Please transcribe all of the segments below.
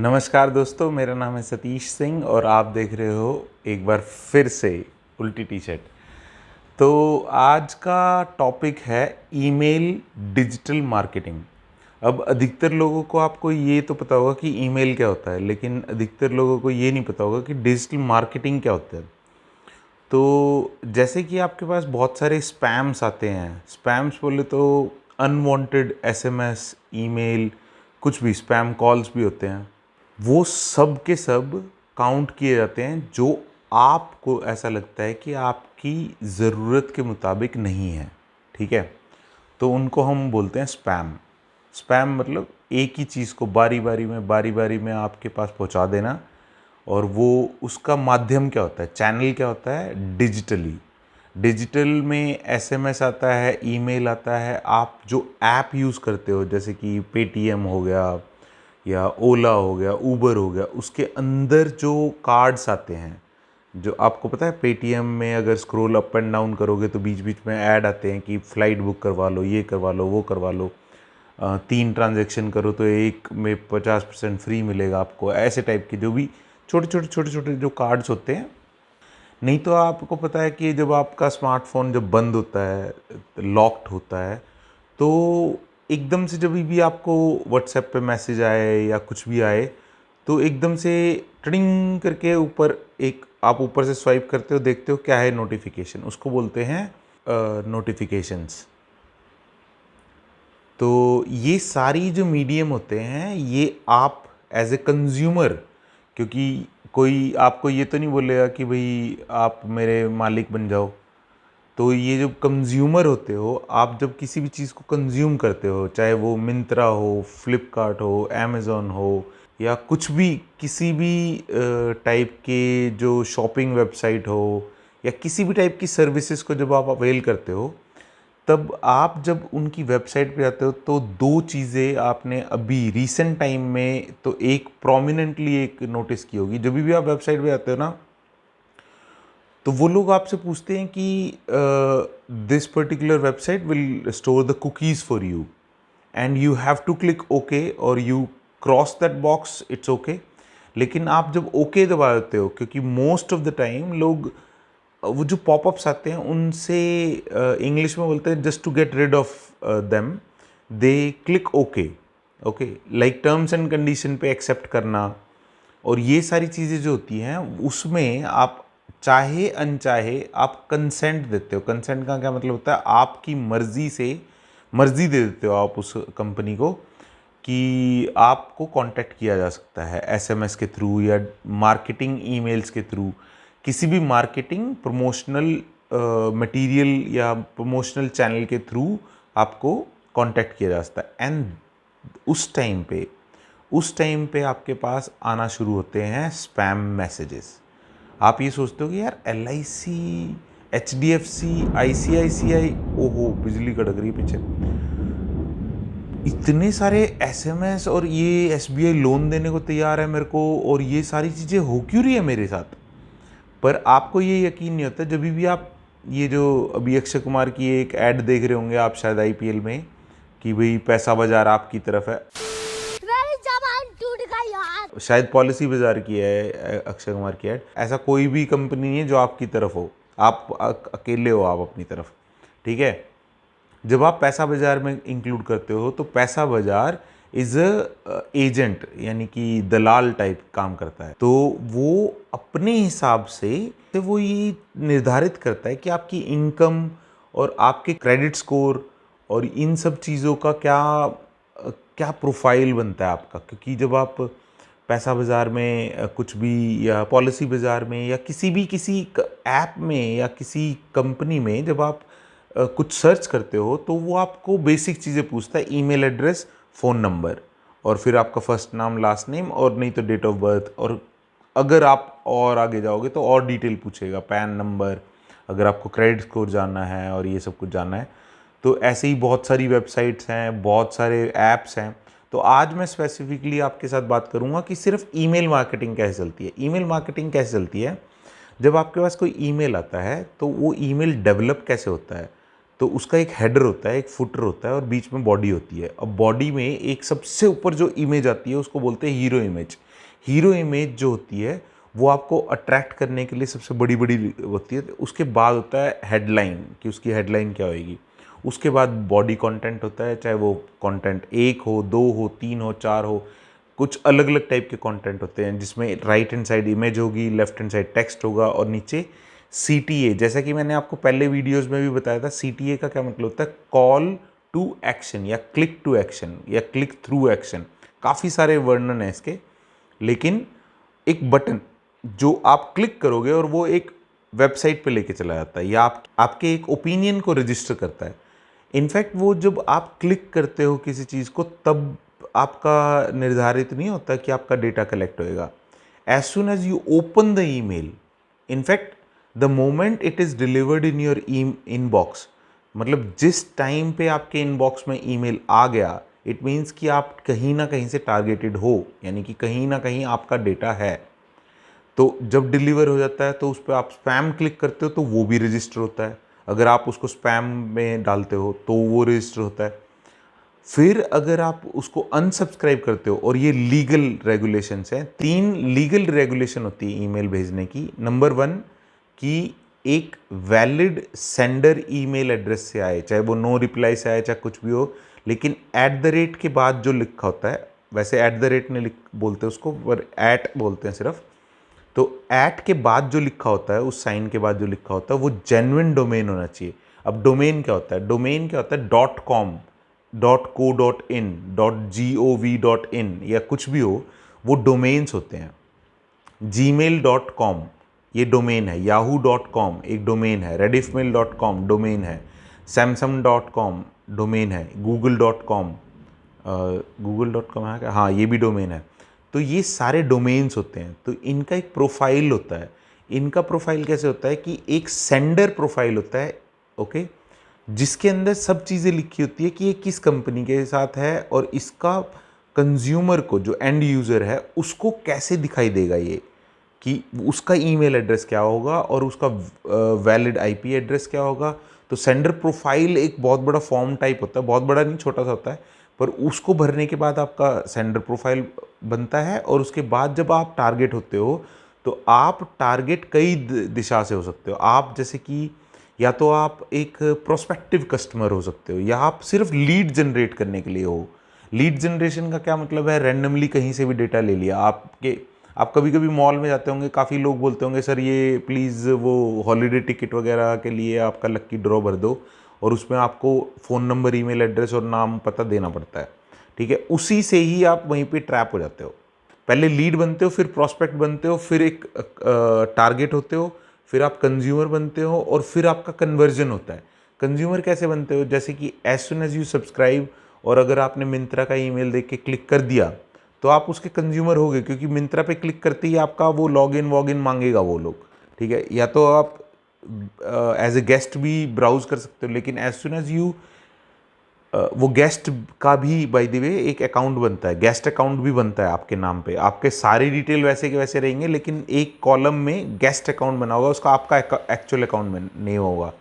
नमस्कार दोस्तों, मेरा नाम है सतीश सिंह और आप देख रहे हो एक बार फिर से उल्टी टी शर्ट। तो आज का टॉपिक है ईमेल डिजिटल मार्केटिंग। अब अधिकतर लोगों को आपको ये तो पता होगा कि ईमेल क्या होता है, लेकिन अधिकतर लोगों को ये नहीं पता होगा कि डिजिटल मार्केटिंग क्या होता है। तो जैसे कि आपके पास बहुत सारे स्पैम्स आते हैं, स्पैम्स बोले तो अनवांटेड एसएमएस, ईमेल, कुछ भी स्पैम कॉल्स भी होते हैं। वो सब के सब काउंट किए जाते हैं जो आपको ऐसा लगता है कि आपकी ज़रूरत के मुताबिक नहीं है, ठीक है। तो उनको हम बोलते हैं स्पैम। स्पैम मतलब एक ही चीज़ को बारी बारी में आपके पास पहुंचा देना। और वो उसका माध्यम क्या होता है, चैनल क्या होता है, डिजिटली। डिजिटल में एसएमएस आता है, ईमेल आता है, आप जो ऐप यूज़ करते हो जैसे कि पेटीएम हो गया या ओला हो गया, ऊबर हो गया, उसके अंदर जो कार्ड्स आते हैं, जो आपको पता है पेटीएम में अगर स्क्रॉल अप एंड डाउन करोगे तो बीच बीच में ऐड आते हैं कि फ़्लाइट बुक करवा लो, ये करवा लो, वो करवा लो, 3 ट्रांजेक्शन करो तो एक में 50% फ्री मिलेगा आपको, ऐसे टाइप के जो भी छोटे छोटे जो कार्ड्स होते हैं। नहीं तो आपको पता है कि जब आपका स्मार्टफोन जब बंद होता है, लॉक्ड होता है, तो एकदम से जब भी आपको व्हाट्सएप पे मैसेज आए या कुछ भी आए तो एकदम से ट्रिंग करके ऊपर एक आप ऊपर से स्वाइप करते हो, देखते हो क्या है, नोटिफिकेशन, उसको बोलते हैं नोटिफिकेशंस। तो ये सारी जो मीडियम होते हैं ये आप एज ए कंज्यूमर, क्योंकि कोई आपको ये तो नहीं बोलेगा कि भाई आप मेरे मालिक बन जाओ। तो ये जो कंज्यूमर होते हो, आप जब किसी भी चीज़ को कंज्यूम करते हो, चाहे वो मिंत्रा हो, फ्लिपकार्ट हो, अमेज़ॉन हो, या कुछ भी किसी भी टाइप के जो शॉपिंग वेबसाइट हो, या किसी भी टाइप की सर्विसेज को जब आप अवेल करते हो, तब आप जब उनकी वेबसाइट पे जाते हो तो दो चीज़ें आपने अभी रिसेंट टाइम में तो एक प्रोमिनेंटली एक नोटिस की होगी। जब भी आप वेबसाइट पे जाते हो ना, तो वो लोग आपसे पूछते हैं कि this particular website will store the cookies for you and you have to click okay और you cross that box, it's okay. लेकिन आप जब ओके दबा देते हो, क्योंकि मोस्ट ऑफ द टाइम लोग वो जो पॉपअप्स आते हैं उनसे इंग्लिश में बोलते हैं just to get rid of them, they click okay. Okay, like terms and condition पे एक्सेप्ट करना और ये सारी चीज़ें जो होती हैं उसमें आप चाहे अनचाहे आप कंसेंट देते हो। कंसेंट का क्या मतलब होता है, आपकी मर्ज़ी से मर्ज़ी दे देते हो आप उस कंपनी को कि आपको कांटेक्ट किया जा सकता है एसएमएस के थ्रू या मार्केटिंग ईमेल्स के थ्रू, किसी भी मार्केटिंग प्रमोशनल मटेरियल या प्रमोशनल चैनल के थ्रू आपको कांटेक्ट किया जा सकता है। एंड उस टाइम पे आपके पास आना शुरू होते हैं स्पैम मैसेजेस। आप ये सोचते हो कि यार LIC, HDFC, ICICI, ओहो बिजली कड़क रही है पीछे, इतने सारे एसएमएस और ये SBI लोन देने को तैयार है मेरे को, और ये सारी चीज़ें हो क्यों रही है मेरे साथ। पर आपको ये यकीन नहीं होता जब भी आप ये जो अभी अक्षय कुमार की एक ऐड देख रहे होंगे आप शायद IPL में, कि भाई पैसा बाजार आपकी तरफ है, मेरी जबान टूट गई यार। शायद पॉलिसी बाजार की है अक्षय कुमार की ऐड। ऐसा कोई भी कंपनी नहीं है जो आपकी तरफ हो, आप अकेले हो आप अपनी तरफ, ठीक है। जब आप पैसा बाजार में इंक्लूड करते हो तो पैसा बाजार इज अ एजेंट, यानी कि दलाल टाइप काम करता है। तो वो अपने हिसाब से वो ये निर्धारित करता है कि आपकी इनकम और आपके क्रेडिट स्कोर और इन सब चीज़ों का क्या प्रोफाइल बनता है आपका। क्योंकि जब आप पैसा बाज़ार में कुछ भी, या पॉलिसी बाज़ार में, या किसी ऐप में या किसी कंपनी में जब आप कुछ सर्च करते हो तो वो आपको बेसिक चीज़ें पूछता है, ईमेल एड्रेस, फ़ोन नंबर, और फिर आपका फर्स्ट नाम, लास्ट नेम, और नहीं तो डेट ऑफ बर्थ, और अगर आप और आगे जाओगे तो और डिटेल पूछेगा, पैन नंबर, अगर आपको क्रेडिट स्कोर जानना है और ये सब कुछ जानना है। तो ऐसे ही बहुत सारी वेबसाइट्स हैं, बहुत सारे ऐप्स हैं। तो आज मैं स्पेसिफिकली आपके साथ बात करूंगा कि सिर्फ ईमेल मार्केटिंग कैसे चलती है। ईमेल मार्केटिंग कैसे चलती है, जब आपके पास कोई ईमेल आता है तो वो ईमेल डेवलप कैसे होता है। तो उसका एक हेडर होता है, एक फुटर होता है और बीच में बॉडी होती है। अब बॉडी में एक सबसे ऊपर जो इमेज आती है उसको बोलते हैं हीरो इमेज। हीरो इमेज जो होती है वो आपको अट्रैक्ट करने के लिए सबसे बड़ी बड़ी होती है। उसके बाद होता है हेडलाइन, कि उसकी हेडलाइन क्या होएगी। उसके बाद बॉडी कंटेंट होता है, चाहे वो कंटेंट 1 हो, 2 हो, 3 हो, 4 हो। कुछ अलग अलग टाइप के कंटेंट होते हैं जिसमें राइट हैंड साइड इमेज होगी, लेफ्ट हैंड साइड टेक्स्ट होगा और नीचे CTA। जैसा कि मैंने आपको पहले वीडियोस में भी बताया था, CTA का क्या मतलब होता है, कॉल टू एक्शन या क्लिक टू एक्शन या क्लिक थ्रू एक्शन। काफ़ी सारे वर्णन है इसके, लेकिन एक बटन जो आप क्लिक करोगे और वो एक वेबसाइट पे लेके चला जाता है, या आपके एक ओपिनियन को रजिस्टर करता है। इनफैक्ट वो जब आप क्लिक करते हो किसी चीज़ को, तब आपका निर्धारित नहीं होता कि आपका डेटा कलेक्ट होएगा। As soon as you open the email, in fact the moment it is delivered in your inbox, मतलब जिस टाइम पे आपके इनबॉक्स में ईमेल आ गया, इट मीन्स कि आप कहीं ना कहीं से टारगेटेड हो, यानी कि कहीं ना कहीं आपका डेटा है। तो जब डिलीवर हो जाता है तो उस पर आप स्पैम क्लिक करते हो तो वो भी रजिस्टर होता है। अगर आप उसको स्पैम में डालते हो तो वो रजिस्टर होता है। फिर अगर आप उसको अनसब्सक्राइब करते हो, और ये लीगल रेगुलेशंस हैं, 3 लीगल रेगुलेशन होती है ईमेल भेजने की। नंबर 1 कि एक वैलिड सेंडर ईमेल एड्रेस से आए, चाहे वो नो रिप्लाई से आए, चाहे कुछ भी हो, लेकिन @ के बाद जो लिखा होता है, वैसे @ नहीं बोलते उसको, पर @ बोलते हैं सिर्फ। तो के बाद जो लिखा होता है, उस साइन के बाद जो लिखा होता है, वो जेन्युइन डोमेन होना चाहिए। अब डोमेन क्या होता है, डोमेन क्या होता है, .com, .co.in, .gov.in या कुछ भी हो, वो डोमेन्स होते हैं। gmail.com ये डोमेन है, yahoo.com एक डोमेन है, rediffmail.com डोमेन है, samsung.com डोमेन है, google.com google.com है क्या, हाँ ये भी डोमेन है। तो ये सारे डोमेन्स होते हैं, तो इनका एक प्रोफाइल होता है। इनका प्रोफाइल कैसे होता है कि एक सेंडर प्रोफाइल होता है, ओके, जिसके अंदर सब चीज़ें लिखी होती है कि ये किस कंपनी के साथ है और इसका कंज्यूमर को, जो एंड यूज़र है, उसको कैसे दिखाई देगा ये, कि उसका ईमेल एड्रेस क्या होगा और उसका वैलिड आईपी एड्रेस क्या होगा। तो सेंडर प्रोफाइल एक बहुत बड़ा फॉर्म टाइप होता है, बहुत बड़ा नहीं, छोटा सा होता है, पर उसको भरने के बाद आपका सेंडर प्रोफाइल बनता है। और उसके बाद जब आप टारगेट होते हो, तो आप टारगेट कई दिशा से हो सकते हो। आप जैसे कि या तो आप एक प्रोस्पेक्टिव कस्टमर हो सकते हो, या आप सिर्फ लीड जनरेट करने के लिए हो। लीड जनरेशन का क्या मतलब है, रैंडमली कहीं से भी डेटा ले लिया। आप कभी कभी मॉल में जाते होंगे, काफ़ी लोग बोलते होंगे सर ये प्लीज़ वो हॉलीडे टिकट वगैरह के लिए आपका लक्की ड्रॉ भर दो, और उसमें आपको फ़ोन नंबर, ईमेल एड्रेस और नाम पता देना पड़ता है, ठीक है। उसी से ही आप वहीं पे ट्रैप हो जाते हो। पहले लीड बनते हो, फिर प्रॉस्पेक्ट बनते हो, फिर एक टारगेट होते हो, फिर आप कंज्यूमर बनते हो, और फिर आपका कन्वर्जन होता है। कंज्यूमर कैसे बनते हो, जैसे कि as soon as you subscribe, और अगर आपने मिंत्रा का ईमेल देख के क्लिक कर दिया तो आप उसके कंज्यूमर हो गए, क्योंकि मिंत्रा पे क्लिक करते ही आपका वो लॉगिन वॉगिन मांगेगा वो लोग, ठीक है। या तो आप एज ए गेस्ट भी ब्राउज कर सकते हो, लेकिन एज सुन एज यू वो गेस्ट का भी बाय द वे एक अकाउंट बनता है, गेस्ट अकाउंट भी बनता है आपके नाम पे। आपके सारे डिटेल वैसे के वैसे रहेंगे, लेकिन एक कॉलम में गेस्ट अकाउंट बना होगा, उसका आपका एक्चुअल अकाउंट नहीं होगा।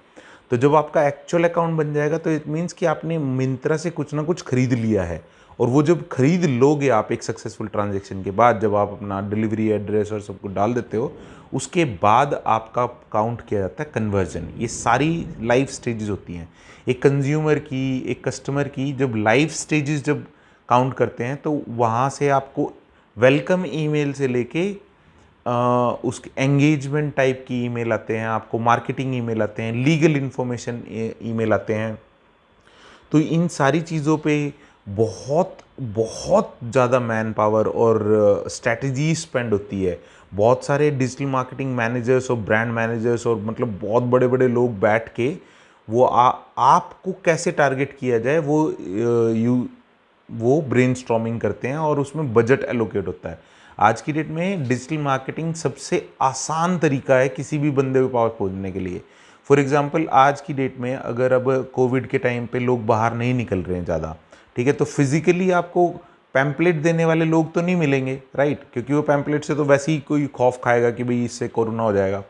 तो जब आपका एक्चुअल अकाउंट बन जाएगा तो इट मीन्स कि आपने मिंत्रा से कुछ ना कुछ खरीद लिया है। और वो जब खरीद लोगे आप एक सक्सेसफुल ट्रांजेक्शन के बाद, जब आप अपना डिलीवरी एड्रेस और सब कुछ डाल देते हो, उसके बाद आपका काउंट किया जाता है कन्वर्जन। ये सारी लाइफ स्टेजेस होती हैं एक कंज्यूमर की, एक कस्टमर की। जब लाइफ स्टेजेस जब काउंट करते हैं, तो वहाँ से आपको वेलकम ईमेल से लेके उसके एंगेजमेंट टाइप की ईमेल आते हैं, आपको मार्केटिंग ईमेल आते हैं, लीगल इन्फॉर्मेशन ईमेल आते हैं। तो इन सारी चीज़ों पे बहुत बहुत ज़्यादा मैन पावर और स्ट्रैटेजी स्पेंड होती है। बहुत सारे डिजिटल मार्केटिंग मैनेजर्स और ब्रांड मैनेजर्स और मतलब बहुत बड़े बड़े लोग बैठ के वो आपको कैसे टारगेट किया जाए वो ब्रेनस्टॉर्मिंग करते हैं, और उसमें बजट एलोकेट होता है। आज की डेट में डिजिटल मार्केटिंग सबसे आसान तरीका है किसी भी बंदे के पास पहुंचने के लिए। फॉर एग्जांपल आज की डेट में अगर अब कोविड के टाइम पे लोग बाहर नहीं निकल रहे हैं ज़्यादा, ठीक है, तो फिजिकली आपको पैम्पलेट देने वाले लोग तो नहीं मिलेंगे, राइट, क्योंकि वो पैम्पलेट से तो वैसे ही कोई खौफ खाएगा कि भाई इससे कोरोना हो जाएगा।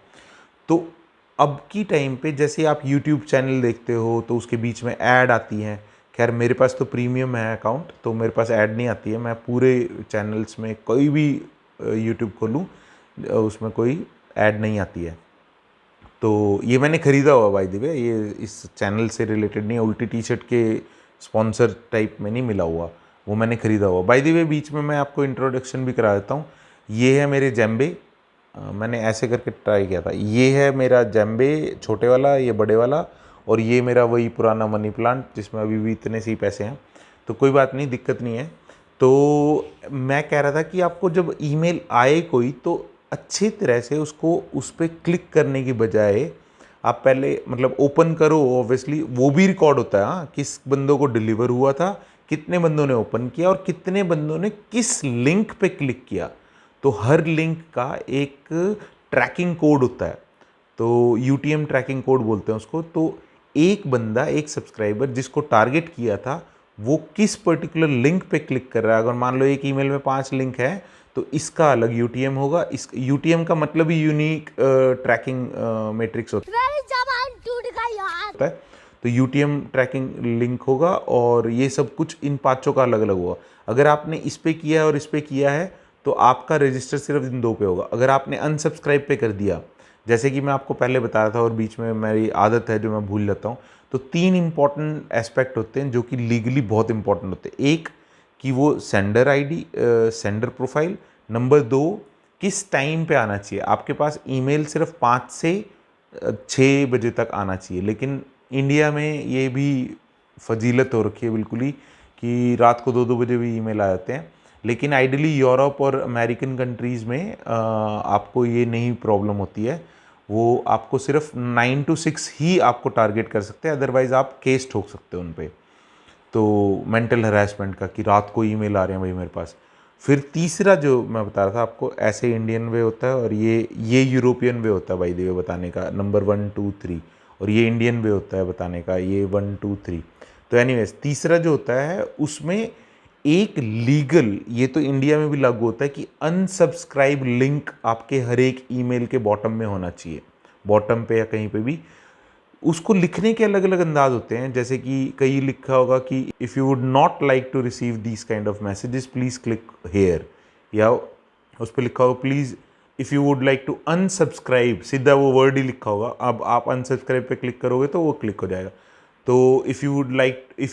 तो अब की टाइम पे जैसे आप यूट्यूब चैनल देखते हो तो उसके बीच में ऐड आती हैं। खैर मेरे पास तो प्रीमियम है अकाउंट, तो मेरे पास ऐड नहीं आती है। मैं पूरे चैनल्स में कोई भी यूट्यूब खोलूँ उसमें कोई ऐड नहीं आती है। तो ये मैंने ख़रीदा हुआ बाय द वे, ये इस चैनल से रिलेटेड नहीं है, उल्टी टी शर्ट के स्पॉन्सर टाइप में नहीं मिला हुआ, वो मैंने ख़रीदा हुआ। बाय द वे बीच में मैं आपको इंट्रोडक्शन भी करा देता हूँ। ये है मेरे जेम्बे, मैंने ऐसे करके ट्राई किया था। ये है मेरा जेम्बे छोटे वाला, ये बड़े वाला, और ये मेरा वही पुराना मनी प्लांट जिसमें अभी भी इतने से ही पैसे हैं। तो कोई बात नहीं, दिक्कत नहीं है। तो मैं कह रहा था कि आपको जब ईमेल आए कोई, तो अच्छी तरह से उसको उस पर क्लिक करने की बजाय आप पहले मतलब ओपन करो। ऑब्वियसली वो भी रिकॉर्ड होता है, हाँ, किस बंदों को डिलीवर हुआ था, कितने बंदों ने ओपन किया और कितने बंदों ने किस लिंक पे क्लिक किया। तो हर लिंक का एक ट्रैकिंग कोड होता है, तो यूटीएम ट्रैकिंग कोड बोलते हैं उसको। तो एक बंदा, एक सब्सक्राइबर जिसको टारगेट किया था, वो किस पर्टिकुलर लिंक पे क्लिक कर रहा है। अगर मान लो एक ईमेल में 5 लिंक है तो इसका अलग यूटीएम होगा। इस यूटीएम का मतलब ही यूनिक ट्रैकिंग मैट्रिक्स होता मेरी जबान टूट गई यार। है। तो यूटीएम ट्रैकिंग लिंक होगा और ये सब कुछ इन पांचों का अलग अलग होगा। अगर आपने इस पे किया है और इस पे किया है तो आपका रजिस्टर सिर्फ इन 2 पे होगा। अगर आपने अनसब्सक्राइब पे कर दिया, जैसे कि मैं आपको पहले बता रहा था और बीच में मेरी आदत है जो मैं भूल जाता हूँ, तो 3 इंपॉर्टेंट एस्पेक्ट होते हैं जो कि लीगली बहुत इंपॉर्टेंट होते हैं। एक कि वो sender ID, sender profile. Number 2, किस टाइम पे आना चाहिए। आपके पास ईमेल सिर्फ 5 से 6 बजे तक आना चाहिए, लेकिन इंडिया में ये भी फजीलत हो रखी है बिल्कुल ही कि रात को 2-2 बजे भी ईमेल आ जाते हैं। लेकिन आइडियली यूरोप और अमेरिकन कंट्रीज़ में आपको ये नहीं प्रॉब्लम होती है। वो आपको सिर्फ 9 to 6 ही आपको टारगेट कर सकते हैं, अदरवाइज़ आप केस ठोक सकते हो उन पर। तो मेंटल हरासमेंट का कि रात को ईमेल आ रहे हैं भाई मेरे पास। फिर तीसरा जो मैं बता रहा था आपको, ऐसे इंडियन वे होता है और ये यूरोपियन वे होता है बाय द वे बताने का, नंबर 1 2 3, और ये इंडियन वे होता है बताने का, ये 1 2 3। तो एनीवेज तीसरा जो होता है उसमें एक लीगल, ये तो इंडिया में भी लागू होता है कि अनसब्सक्राइब लिंक आपके हर एक ईमेल के बॉटम में होना चाहिए, बॉटम पे या कहीं पे भी। उसको लिखने के अलग अलग अंदाज होते हैं, जैसे कि कहीं लिखा होगा कि if you would not like to receive this kind of messages please click here, या उस पर लिखा होगा please if you would like to unsubscribe, सीधा वो वर्ड ही लिखा होगा। अब आप अनसब्सक्राइब पे क्लिक करोगे तो वो क्लिक हो जाएगा। तो if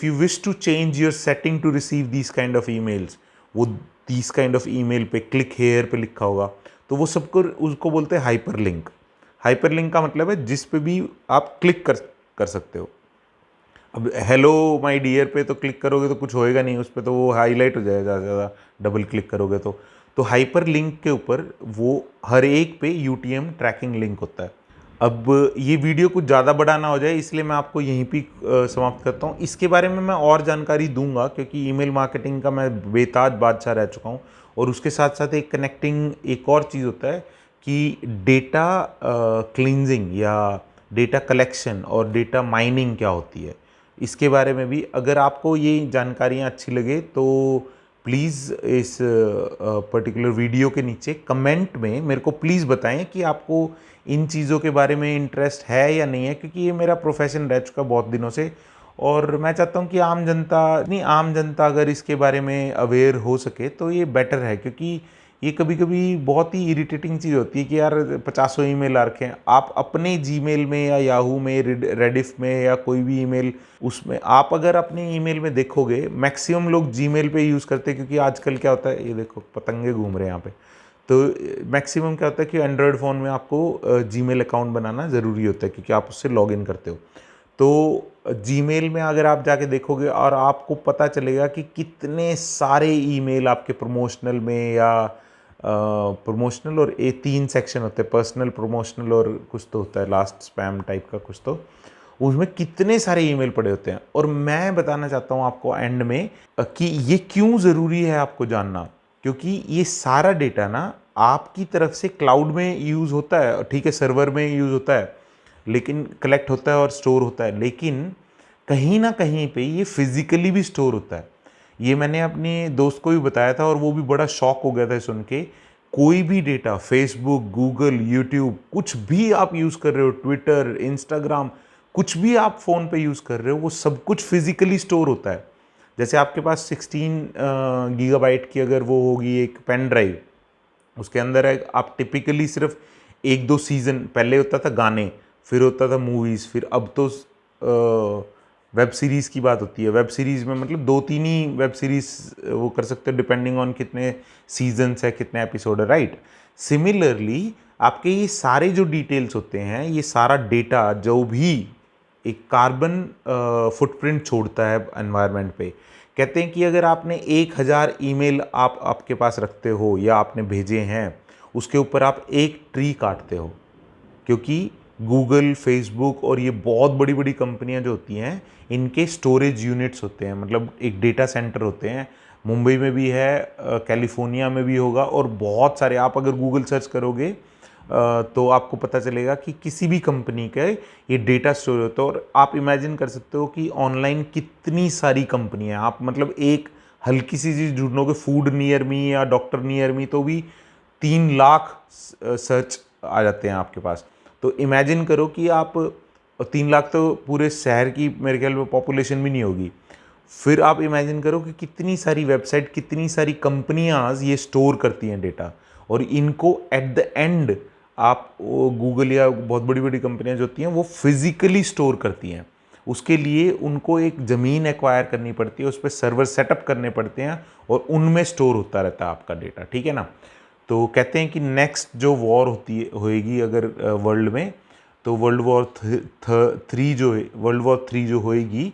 you wish to change your setting to receive this kind of emails, वो दिस काइंड ऑफ ईमेल पे क्लिक हेयर पे लिखा होगा। तो वो सबको उसको बोलते हैं हाइपर लिंक। हाइपर लिंक का मतलब है जिस पे भी आप क्लिक कर सकते हो। अब हेलो माय डियर पे तो क्लिक करोगे तो कुछ होएगा नहीं, उस पर तो वो हाईलाइट हो जाएगा ज़्यादा से ज़्यादा, डबल क्लिक करोगे तो हाइपर लिंक के ऊपर वो हर एक पे यूटीएम ट्रैकिंग लिंक होता है। अब ये वीडियो कुछ ज़्यादा बड़ा ना हो जाए इसलिए मैं आपको यहीं पे समाप्त करता हूँ। इसके बारे में मैं और जानकारी दूंगा क्योंकि ईमेल मार्केटिंग का मैं बेताज बादशाह रह चुका हूँ। और उसके साथ साथ एक कनेक्टिंग एक और चीज़ होता है कि डेटा क्लींजिंग या डेटा कलेक्शन और डेटा माइनिंग क्या होती है, इसके बारे में भी अगर आपको ये जानकारियाँ अच्छी लगे तो प्लीज़ इस पर्टिकुलर वीडियो के नीचे कमेंट में मेरे को प्लीज़ बताएं कि आपको इन चीज़ों के बारे में इंटरेस्ट है या नहीं है, क्योंकि ये मेरा प्रोफेशन रह चुका बहुत दिनों से। और मैं चाहता हूँ कि आम जनता अगर इसके बारे में अवेयर हो सके तो ये बेटर है, क्योंकि ये कभी कभी बहुत ही इरिटेटिंग चीज़ होती है कि यार 50 ईमेल आ रखे हैं। आप अपने जीमेल में या याहू में, रेडिफ में या कोई भी ईमेल, उसमें आप अगर अपने ईमेल में देखोगे, मैक्सिमम लोग जीमेल पे यूज़ करते हैं क्योंकि आजकल क्या होता है, ये देखो पतंगे घूम रहे हैं यहाँ पे। तो मैक्सिमम क्या होता है कि एंड्रॉयड फ़ोन में आपको जीमेल अकाउंट बनाना ज़रूरी होता है क्योंकि आप उससे लॉगिन करते हो। तो जीमेल में अगर आप जाके देखोगे और आपको पता चलेगा कि कितने सारे ईमेल आपके प्रमोशनल में या प्रमोशनल और 3 सेक्शन होते हैं, पर्सनल, प्रमोशनल और कुछ तो होता है लास्ट स्पैम टाइप का कुछ, तो उसमें कितने सारे ईमेल पड़े होते हैं। और मैं बताना चाहता हूँ आपको एंड में कि ये क्यों ज़रूरी है आपको जानना, क्योंकि ये सारा डेटा ना आपकी तरफ से क्लाउड में यूज़ होता है, ठीक है, सर्वर में यूज़ होता है, लेकिन कलेक्ट होता है और स्टोर होता है, लेकिन कहीं ना कहीं पे ये फिजिकली भी स्टोर होता है। ये मैंने अपने दोस्त को भी बताया था और वो भी बड़ा शॉक हो गया था सुन के। कोई भी डेटा, फेसबुक, गूगल, यूट्यूब, कुछ भी आप यूज़ कर रहे हो, ट्विटर, इंस्टाग्राम, कुछ भी आप फ़ोन पे यूज़ कर रहे हो, वो सब कुछ फिजिकली स्टोर होता है। जैसे आपके पास 16 गीगाबाइट की अगर वो होगी एक पेन ड्राइव, उसके अंदर है आप टिपिकली सिर्फ एक दो सीज़न, पहले होता था गाने, फिर होता था मूवीज़, फिर अब तो वेब सीरीज़ की बात होती है। वेब सीरीज़ में मतलब 2-3 ही वेब सीरीज़ वो कर सकते हो डिपेंडिंग ऑन कितने सीजन्स है, कितने एपिसोड है, राइट। सिमिलरली आपके ये सारे जो डिटेल्स होते हैं, ये सारा डेटा जो भी एक कार्बन फुटप्रिंट छोड़ता है एनवायरनमेंट पे, कहते हैं कि अगर आपने 1000 ईमेल आप आपके पास रखते हो या आपने भेजे हैं, उसके ऊपर आप एक ट्री काटते हो। क्योंकि गूगल, फेसबुक और ये बहुत बड़ी बड़ी कंपनियां जो होती हैं, इनके स्टोरेज यूनिट्स होते हैं, मतलब एक डेटा सेंटर होते हैं। मुंबई में भी है, कैलिफोर्निया में भी होगा, और बहुत सारे, आप अगर गूगल सर्च करोगे तो आपको पता चलेगा कि किसी भी कंपनी का ये डेटा स्टोर होता है। और आप इमेजिन कर सकते हो कि ऑनलाइन कितनी सारी कंपनियां, आप मतलब एक हल्की सी चीज़ ढूंढोगे, फूड नियर मी या डॉक्टर नियर मी, तो भी 3 लाख सर्च आ जाते हैं आपके पास। तो इमेजिन करो कि आप 3 लाख तो पूरे शहर की मेरे ख्याल में पॉपुलेशन भी नहीं होगी। फिर आप इमेजिन करो कि कितनी सारी वेबसाइट, कितनी सारी कंपनियां ये स्टोर करती हैं डेटा, और इनको एट द एंड आप गूगल या बहुत बड़ी बड़ी कंपनियां जो होती हैं वो फिजिकली स्टोर करती हैं। उसके लिए उनको एक ज़मीन एक्वायर करनी पड़ती है, उस पर सर्वर सेटअप करने पड़ते हैं, और उनमें स्टोर होता रहता है आपका डेटा, ठीक है ना। तो कहते हैं कि नेक्स्ट जो वॉर होएगी अगर वर्ल्ड में, तो वर्ल्ड वॉर थ्री जो होएगी,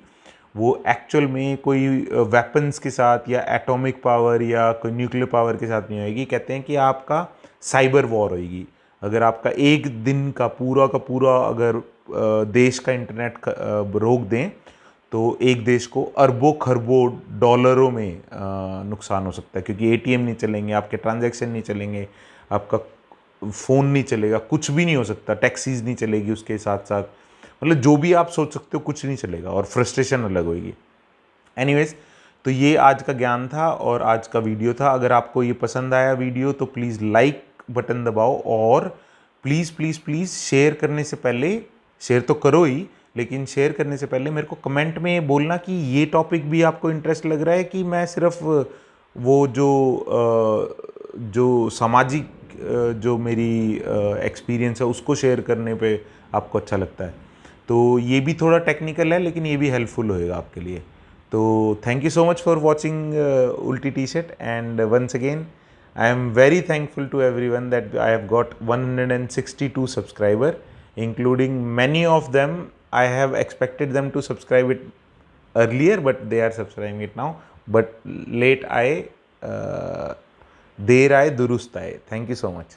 वो एक्चुअल में कोई वेपन्स के साथ या एटॉमिक पावर या कोई न्यूक्लियर पावर के साथ नहीं होएगी। कहते हैं कि आपका साइबर वॉर होएगी। अगर आपका एक दिन का पूरा अगर देश का इंटरनेट रोक दें, तो एक देश को अरबों खरबों डॉलरों में नुकसान हो सकता है, क्योंकि एटीएम नहीं चलेंगे, आपके ट्रांजैक्शन नहीं चलेंगे, आपका फ़ोन नहीं चलेगा, कुछ भी नहीं हो सकता, टैक्सीज नहीं चलेगी उसके साथ साथ, मतलब जो भी आप सोच सकते हो कुछ नहीं चलेगा, और फ्रस्ट्रेशन अलग होगी। एनीवेज, तो ये आज का ज्ञान था और आज का वीडियो था। अगर आपको ये पसंद आया वीडियो तो प्लीज़ लाइक बटन दबाओ, और प्लीज़ प्लीज़ प्लीज़ शेयर करने से पहले, शेयर तो करो ही, लेकिन शेयर करने से पहले मेरे को कमेंट में बोलना कि ये टॉपिक भी आपको इंटरेस्ट लग रहा है, कि मैं सिर्फ वो जो सामाजिक जो मेरी एक्सपीरियंस है उसको शेयर करने पे आपको अच्छा लगता है। तो ये भी थोड़ा टेक्निकल है, लेकिन ये भी हेल्पफुल होएगा आपके लिए। तो thank you so much for watching उल्टी T-shirt, and once again I am very thankful to everyone that I have got 162 subscriber, including many of them I have expected them to subscribe it earlier, but they are subscribing it now. But late आए देर आए दुरुस्त आए। Thank you so much.